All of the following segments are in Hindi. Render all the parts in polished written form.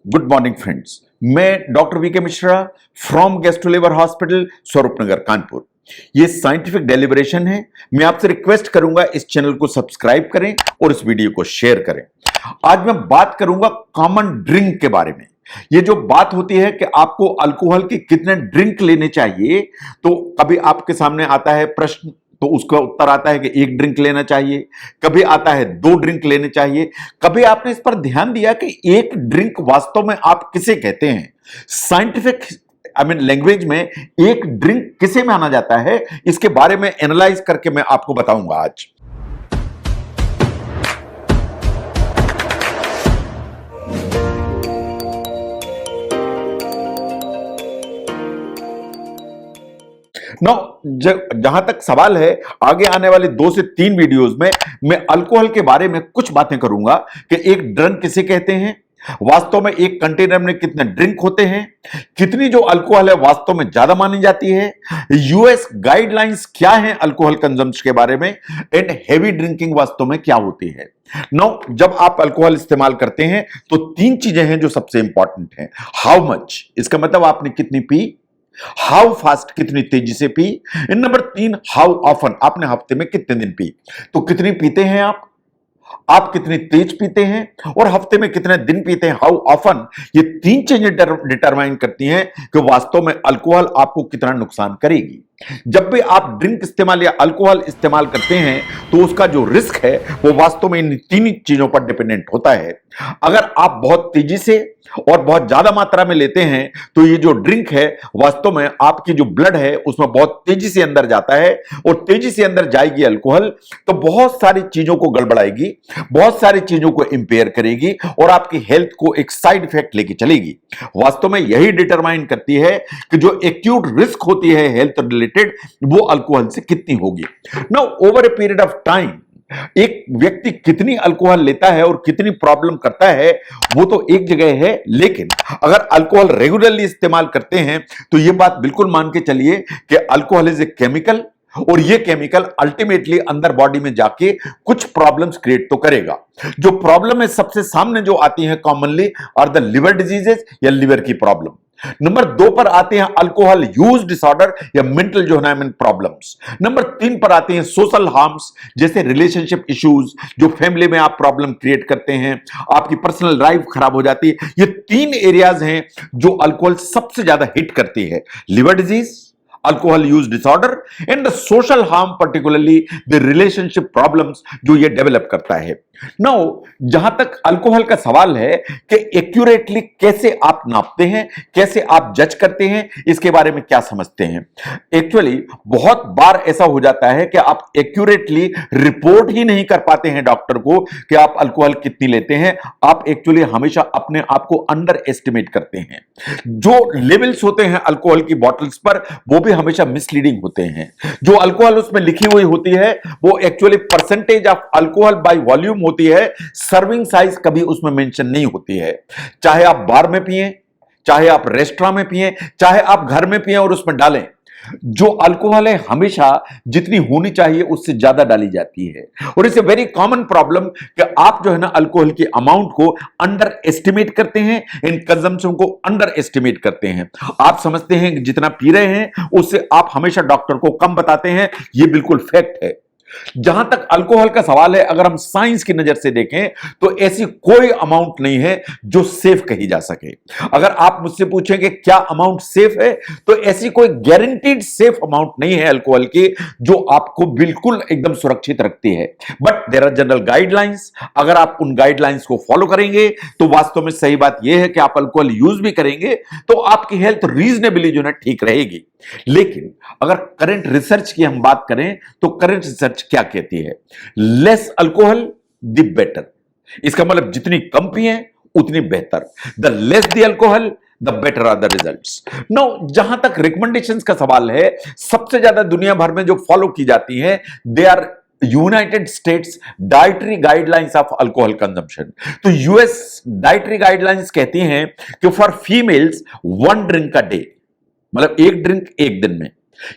Good morning friends. मैं doctor VK Mishra from gastro liver hospital Swaroopnagar Kanpur. ये साइंटिफिक डेलिब्रेशन है। मैं आपसे रिक्वेस्ट करूंगा इस चैनल को सब्सक्राइब करें और इस वीडियो को शेयर करें। आज मैं बात करूंगा कॉमन ड्रिंक के बारे में। ये जो बात होती है कि आपको अल्कोहल के कितने ड्रिंक लेने चाहिए, तो कभी आपके सामने आता है प्रश्न, तो उसका उत्तर आता है कि एक ड्रिंक लेना चाहिए, कभी आता है 2 ड्रिंक लेने चाहिए। कभी आपने इस पर ध्यान दिया कि एक ड्रिंक वास्तव में आप किसे कहते हैं? साइंटिफिक लैंग्वेज में एक ड्रिंक किसे माना जाता है, इसके बारे में एनालाइज करके मैं आपको बताऊंगा आज। जहां तक सवाल है, आगे आने वाले 2 से 3 वीडियोस में मैं अल्कोहल के बारे में कुछ बातें करूंगा कि एक ड्रिंक किसे कहते हैं, वास्तव में एक कंटेनर में कितने ड्रिंक होते हैं, कितनी जो अल्कोहल है वास्तव में ज्यादा मानी जाती है, यूएस गाइडलाइंस क्या हैं अल्कोहल कंजम्पशन के बारे में, एंड हैवी ड्रिंकिंग वास्तव में क्या होती है। जब आप अल्कोहल इस्तेमाल करते हैं तो 3 चीजें हैं जो सबसे इंपॉर्टेंट हैं। हाउ मच, इसका मतलब आपने कितनी पी, हाउ फास्ट, कितनी तेजी से पी, नंबर 3 हाउ ऑफन, आपने हफ्ते में कितने दिन पी। तो कितनी पीते हैं आप कितनी तेज पीते हैं और हफ्ते में कितने दिन पीते हैं, हाउ ऑफन, ये 3 चीजें डिटरमाइन करती हैं कि वास्तव में अल्कोहल आपको कितना नुकसान करेगी। जब भी आप ड्रिंक इस्तेमाल या अल्कोहल इस्तेमाल करते हैं तो उसका जो रिस्क है वो वास्तव में इन 3 चीजों पर डिपेंडेंट होता है। अगर आप बहुत तेजी से और बहुत ज्यादा मात्रा में लेते हैं तो ये जो ड्रिंक है वास्तव में आपकी जो ब्लड है उसमें बहुत तेजी से अंदर जाता है, और तेजी से अंदर जाएगी अल्कोहल तो बहुत सारी चीजों को गड़बड़ाएगी, बहुत सारी चीजों को इंपेयर करेगी और आपकी हेल्थ को एक साइड इफेक्ट लेके चलेगी। वास्तव में यही डिटरमाइन करती है कि जो एक्यूट रिस्क होती है हेल्थ रिलेटेड, वो अल्कोहल से कितनी होगी। Now over a period of time एक व्यक्ति कितनी अल्कोहल लेता है और कितनी प्रॉब्लम करता है वो तो एक जगह है, लेकिन अगर अल्कोहल रेगुलरली इस्तेमाल करते हैं तो ये बात बिल्कुल मान के चलिए कि अल्कोहल इज ए केमिकल, और ये केमिकल अल्टीमेटली अंदर बॉडी में जाके कुछ प्रॉब्लम्स क्रिएट तो करेगा। जो प्रॉब्लम है सबसे सामने जो आती है कॉमनली और द लिवर डिजीजेस या लिवर की प्रॉब्लम। नंबर 2 पर आते हैं अल्कोहल यूज डिसऑर्डर या मेंटल जो है प्रॉब्लम्स। नंबर 3 पर आते हैं सोशल हार्म्स, जैसे रिलेशनशिप इश्यूज, जो फैमिली में आप प्रॉब्लम क्रिएट करते हैं, आपकी पर्सनल लाइफ खराब हो जाती है। ये 3 एरियाज हैं जो अल्कोहल सबसे ज्यादा हिट करती है, liver disease, alcohol use disorder and the social harm, particularly the relationship problems जो ये डेवलप करता है। नाउ जहां तक अल्कोहल का सवाल है कि एक्यूरेटली कैसे आप नापते हैं, कैसे आप जज करते हैं, इसके बारे में क्या समझते हैं। एक्चुअली बहुत बार ऐसा हो जाता है कि आप एक्यूरेटली रिपोर्ट ही नहीं कर पाते हैं डॉक्टर को कि आप अल्कोहल कितनी लेते हैं। आप एक्चुअली हमेशा अपने आप को अंडर एस्टिमेट करते हैं। जो लेवल्स होते हैं अल्कोहल की बॉटल्स पर वो भी हमेशा मिसलीडिंग होते हैं। जो अल्कोहल उसमें लिखी हुई होती है वो actually percentage of alcohol by volume होती है, सर्विंग साइज कभी उसमें मेंशन नहीं होती है। चाहे आप बार में पिए, चाहे आप रेस्टोरेंट में पिए, चाहे आप घर में पिए और उसमें डालें, जो अल्कोहल है हमेशा जितनी होनी चाहिए उससे ज्यादा डाली जाती है। और it's a very common problem कि आप जो है ना अल्कोहल के अमाउंट को अंडर एस्टिमेट करते हैं, इन कंजम्पशन को अंडर एस्टिमेट करते हैं। आप समझते हैं कि जितना पी रहे हैं उससे आप हमेशा डॉक्टर को कम बताते हैं, यह बिल्कुल फैक्ट है। जहां तक अल्कोहल का सवाल है, अगर हम साइंस की नजर से देखें तो ऐसी कोई अमाउंट नहीं है जो सेफ कही जा सके। अगर आप मुझसे पूछें कि क्या अमाउंट सेफ है, तो ऐसी कोई गारंटीड सेफ अमाउंट नहीं है अल्कोहल की जो आपको बिल्कुल एकदम सुरक्षित रखती है। But there are general guidelines. अगर आप उन गाइडलाइंस को फॉलो करेंगे तो वास्तव में सही बात यह है कि आप अल्कोहल यूज भी करेंगे तो आपकी हेल्थ रीजनेबली जो है ठीक रहेगी। लेकिन अगर करंट रिसर्च की हम बात करें तो करंट रिसर्च क्या कहती है, लेस अल्कोहल द बेटर। इसका मतलब जितनी कम पिए उतनी बेहतर, the less the alcohol the better are the results. Now जहां तक रिकमेंडेशंस का सवाल है, सबसे ज्यादा दुनिया भर में जो फॉलो की जाती है they are United States dietary guidelines of alcohol consumption. तो यूएस डाइटरी गाइडलाइंस कहती हैं कि for females 1 drink a day, मतलब 1 ड्रिंक 1 दिन में,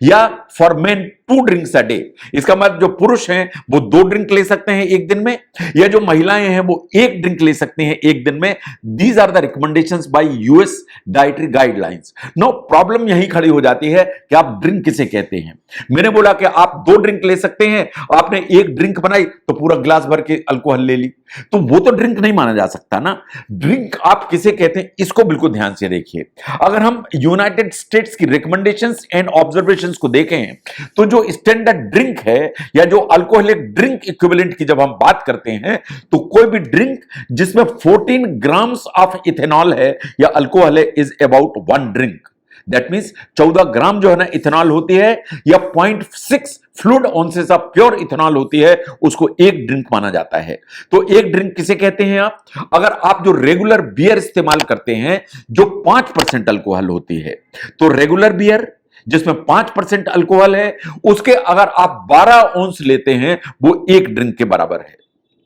या for men 2 drinks a day. इसका मतलब जो पुरुष हैं वो 2 ड्रिंक ले सकते हैं एक दिन में, या जो महिलाएं हैं वो 1 ड्रिंक ले सकते हैं एक दिन में। These are the recommendations by US dietary guidelines. No problem यही खड़ी हो जाती है कि आप ड्रिंक किसे कहते हैं। मैंने बोला कि आप 2 ड्रिंक ले सकते हैं, आपने 1 ड्रिंक बनाई तो पूरा ग्लास भर के अल्कोहल ले ली, तो वो तो ड्रिंक नहीं माना जा सकता ना। ड्रिंक आप किसे कहते हैं इसको बिल्कुल ध्यान से देखिए। अगर हम यूनाइटेड स्टेट्स की रिकमेंडेशंस एंड ऑब्जर्वेशंस को देखें तो जो स्टैंडर्ड ड्रिंक है या जो अल्कोहलिक ड्रिंक इक्विवेलेंट की जब हम बात करते हैं तो कोई भी ड्रिंक जिसमें 14 ग्राम्स ऑफ इथेनॉल है या अल्कोहल है is about 1 drink. That means 14 ग्राम जो है ना इथेनॉल होती है या 0.6 फ्लूइड ऑन्सेस ऑफ प्योर इथेनॉल होती है, उसको 1 ड्रिंक माना जाता है। तो 1 ड्रिंक किसे कहते हैं आप? अगर आप जो रेगुलर बियर इस्तेमाल करते हैं जो 5% अल्कोहल होती है, तो रेगुलर बियर जिसमें 5% अल्कोहल है उसके अगर आप 12 ऑंस लेते हैं वो 1 ड्रिंक के बराबर है।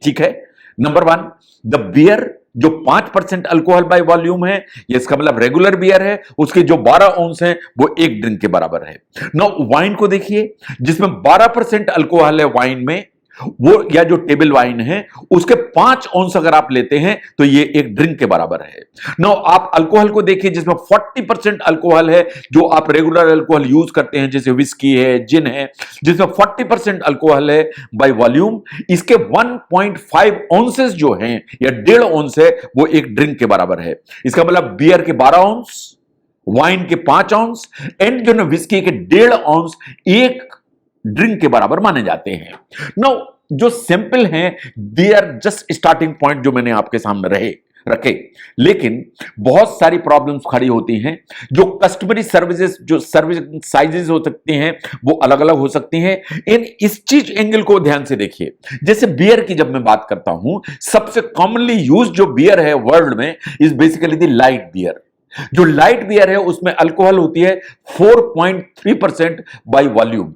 ठीक है। नंबर 1, द बियर जो 5% अल्कोहल बाय वॉल्यूम है, इसका मतलब रेगुलर बियर है, उसके जो 12 ऑंस हैं वो 1 ड्रिंक के बराबर है। नाउ वाइन को देखिए जिसमें 12% अल्कोहल है वाइन में, वो या जो टेबल वाइन है उसके 5 ऑंस अगर आप लेते हैं तो ये 1 ड्रिंक के बराबर है। नाउ आप अल्कोहल को देखिए जिसमें 40% अल्कोहल है, जो आप रेगुलर अल्कोहल यूज करते हैं जैसे विस्की है, जिन है, जिसमें 40% अल्कोहल है बाय वॉल्यूम, इसके 1.5 ऑंसेस जो हैं या 1.5 ऑंस है वो 1 ड्रिंक के बराबर है। इसका मतलब बियर के 12 ऑंस, वाइन के 5 ऑंस एंड जो ना विस्की के 1.5 ऑंस 1 ड्रिंक के बराबर माने जाते हैं। नो जो सैंपल हैं they are just starting point जो मैंने आपके सामने रखे, लेकिन बहुत सारी प्रॉब्लम्स खड़ी होती हैं। जो कस्टमरी सर्विसेज जो सर्विस साइजेस हो सकते हैं वो अलग अलग हो सकती हैं। इस चीज एंगल को ध्यान से देखिए। जैसे बियर की जब मैं बात करता हूं, सबसे कॉमनली यूज जो बियर है वर्ल्ड में is basically the light beer. जो लाइट बियर है उसमें अल्कोहल होती है 4.3% बाय वॉल्यूम।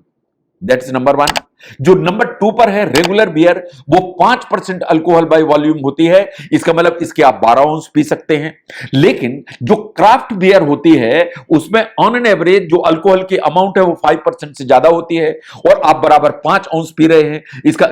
That's number 1। जो नंबर 2 पर है रेगुलर बियर, वो 5% अल्कोहल बाय वॉल्यूम होती है। इसका मतलब इसके आप 12 ऑंस पी सकते हैं। लेकिन जो क्राफ्ट बियर होती है उसमें ऑन एन एवरेज जो अल्कोहल की अमाउंट है वो 5% से ज्यादा होती है, और आप बराबर 5 ऑंस पी रहे हैं, इसका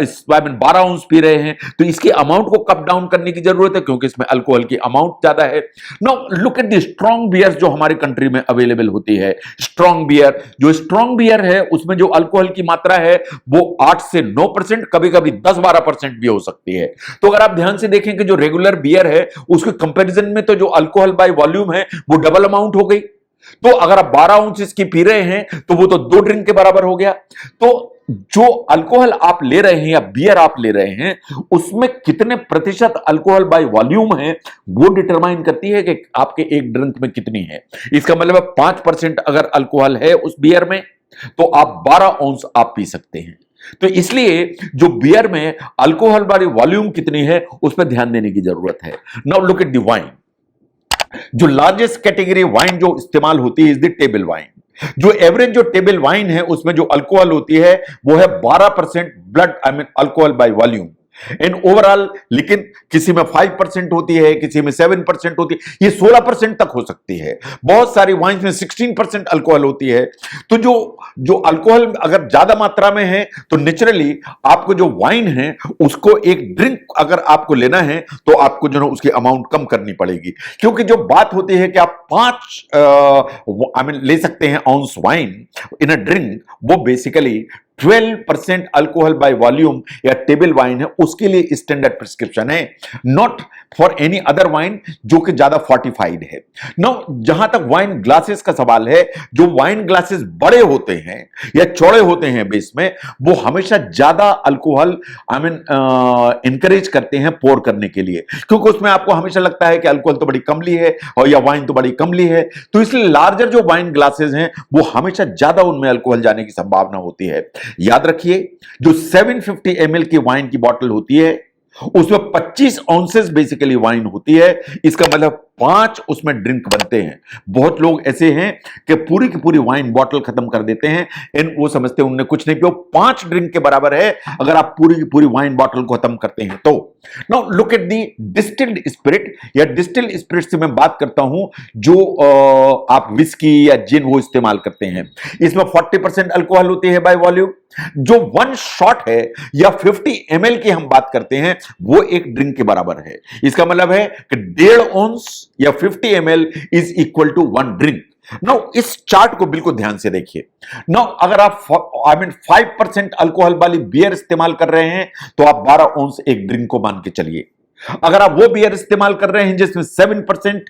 12 ऑंस पी रहे हैं, तो इसकी अमाउंट को कट डाउन करने की जरूरत है क्योंकि इसमें अल्कोहल की अमाउंट ज्यादा है। Now look at the strong beer जो हमारे कंट्री में अवेलेबल होती है। स्ट्रॉन्ग बियर, जो स्ट्रॉन्ग बियर है उसमें जो अल्कोहल की मात्रा है वो 8 से 9%, कभी कभी 10-12% भी हो सकती है। तो अगर आप ध्यान से देखें कि जो रेगुलर बियर है उसके कंपैरिजन में तो जो अल्कोहल बाय वॉल्यूम है वो डबल अमाउंट हो गई। तो अगर आप 12 ऑंस इसकी पी रहे हैं तो वो तो 2 ड्रिंक के बराबर हो गया। तो जो अल्कोहल आप ले रहे हैं या बियर आप ले रहे हैं उसमें कितने प्रतिशत अल्कोहल बाय वॉल्यूम है वो डिटरमाइन करती है कि आपके 1 ड्रिंक में कितनी है। इसका मतलब 5% अगर अल्कोहल है उस बियर में तो आप 12 ऑंस आप पी सकते हैं। तो इसलिए जो बियर में अल्कोहल वाली वॉल्यूम कितनी है उस पर ध्यान देने की जरूरत है। Now look at the wine. जो लार्जेस्ट कैटेगरी वाइन जो इस्तेमाल होती है इज द टेबल वाइन। जो एवरेज जो टेबल वाइन है उसमें जो अल्कोहल होती है वो है 12% blood alcohol by volume and overall. लेकिन किसी में 5% होती है, किसी में 7% होती है, ये 16% तक हो सकती है। बहुत सारी वाइन में 16% अल्कोहल होती है। तो जो अल्कोहल अगर ज्यादा मात्रा में है तो नेचुरली आपको जो वाइन है उसको 1 ड्रिंक अगर आपको लेना है तो आपको जो है उसकी अमाउंट कम करनी पड़ेगी, क्योंकि जो बात होती है कि आप 5 ले सकते हैं ounce wine in a drink, वो बेसिकली 12% अल्कोहल बाय वॉल्यूम या टेबल वाइन है उसके लिए स्टैंडर्ड प्रिस्क्रिप्शन है, not for any other wine जो कि ज्यादा फोर्टिफाइड है। नो जहां तक वाइन ग्लासेस का सवाल है, जो वाइन ग्लासेस बड़े होते हैं या चौड़े होते हैं बेस में, वो हमेशा ज्यादा अल्कोहल इंकरेज करते हैं पोर करने के लिए, क्योंकि उसमें आपको हमेशा लगता है कि अल्कोहल तो बड़ी कमली है और या वाइन तो बड़ी कमली है। तो इसलिए लार्जर जो वाइन ग्लासेस हैं वो हमेशा ज्यादा उनमें अल्कोहल जाने की संभावना होती है। याद रखिए जो 750 ml की वाइन की बोतल होती है उसमें 25 ऑंसेस बेसिकली वाइन होती है। इसका मतलब 5 उसमें ड्रिंक बनते हैं। बहुत लोग ऐसे हैं कि पूरी की पूरी वाइन बॉटल खत्म कर देते हैं, वो समझते हैं उन्होंने कुछ नहीं पिया। 5 ड्रिंक के बराबर है अगर आप पूरी की पूरी वाइन बॉटल को खत्म करते हैं तो। Now look at the distilled spirit, या डिस्टिल्ड स्पिरिट से मैं बात करता हूं जो आप विस्की या जिन वो इस्तेमाल करते हैं। इसमें 40% अल्कोहल होती है बाय वॉल्यूम। जो 1 शॉट है या 50 ml की हम बात करते हैं वो एक ड्रिंक के बराबर है। इसका मतलब है कि 1.5 ounce या 50 ml is equal to 1 drink. Now इस चार्ट को बिल्कुल ध्यान से देखिए। नाउ अगर आप 5% अल्कोहल वाली बियर इस्तेमाल कर रहे हैं तो आप 12 ounce एक ड्रिंक को मान के चलिए। अगर आप वो बियर इस्तेमाल कर रहे हैं जिसमें 7%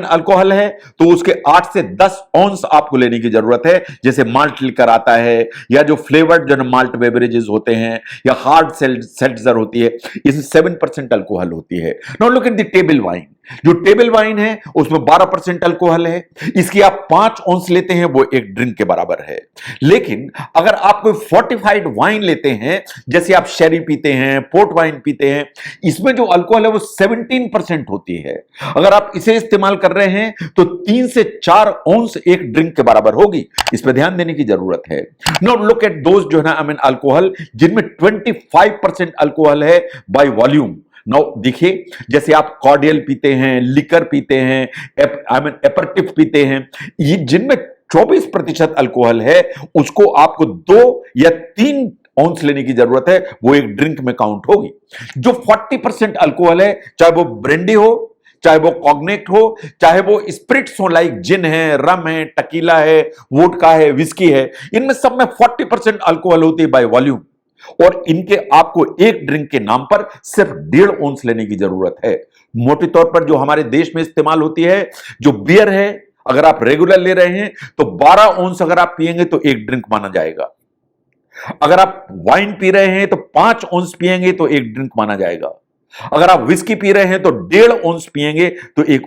अल्कोहल है तो उसके 8 से 10 ऑन्स आपको लेने की जरूरत है। जैसे माल्ट लिकर आता है या जो फ्लेवर्ड जो माल्ट बेवरेजेस होते हैं या हार्ड सेल्टजर होती है, इसमें 7% अल्कोहल होती है। Now look at the table wine. जो टेबल वाइन है उसमें 12% अल्कोहल है। इसकी आप 5 ऑन्स लेते हैं वो एक ड्रिंक के बराबर है। लेकिन अगर आप कोई फोर्टिफाइड वाइन लेते हैं, जैसे आप शेरी पीते हैं, पोर्ट वाइन पीते हैं, इसमें जो अल्कोहल है वो 17% होती है। अगर आप इसे इस्तेमाल कर रहे हैं तो 3 से 4 ऑन्स एक ड्रिंक के बराबर होगी। इस पर ध्यान देने की जरूरत है। नाउ लुक एट दोज जो है ना अल्कोहल जिनमें 25% अल्कोहल है बाय वॉल्यूम। नाउ देखिए, जैसे आप कॉर्डियल पीते हैं, लिकर पीते हैं, एपरटिव पीते हैं, ये जिनमें 24% अल्कोहल है उसको आपको 2 या 3 ऑन्स लेने की जरूरत है, वो एक ड्रिंक में काउंट होगी। जो 40% अल्कोहल है, चाहे वो ब्रेंडी हो, चाहे वो कॉग्नेट हो, चाहे वो स्पिरिट्स हो लाइक जिन है, रम है, टकीला है, वोडका है, विस्की है, इनमें सब में 40% अल्कोहल होती है बाय वॉल्यूम। और इनके आपको एक ड्रिंक के नाम पर सिर्फ 1.5 ounce लेने की जरूरत है। मोटे तौर पर जो हमारे देश में इस्तेमाल होती है जो बियर है, अगर आप रेगुलर ले रहे हैं तो 12 ounce अगर आप पिएंगे तो एक ड्रिंक माना जाएगा। अगर आप वाइन पी रहे हैं तो 5 ounce पिएंगे तो एक ड्रिंक माना जाएगा। अगर आप विस्की पी रहे हैं तो 1.5 ounce पिएंगे तो एक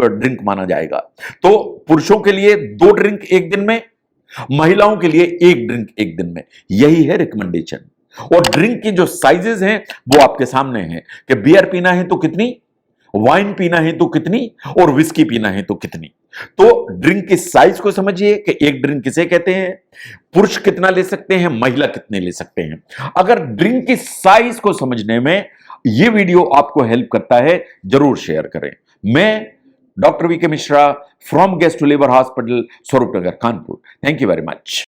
ड्रिंक माना जाएगा। तो पुरुषों के लिए 2 ड्रिंक एक दिन में, महिलाओं के लिए 1 ड्रिंक एक दिन में, यही है रिकमेंडेशन। और ड्रिंक की जो साइजेस हैं वो आपके सामने हैं कि बियर पीना है तो कितनी, वाइन पीना है तो कितनी, और विस्की पीना है तो कितनी। तो ड्रिंक की साइज को समझिए कि एक ड्रिंक किसे कहते हैं, पुरुष कितना ले सकते हैं, महिला कितने ले सकते हैं। अगर ड्रिंक की साइज को समझने में यह वीडियो आपको हेल्प करता है, जरूर शेयर करें। मैं doctor V K Mishra from gastro liver hospital, Swaroopnagar, Kanpur. Thank you very much.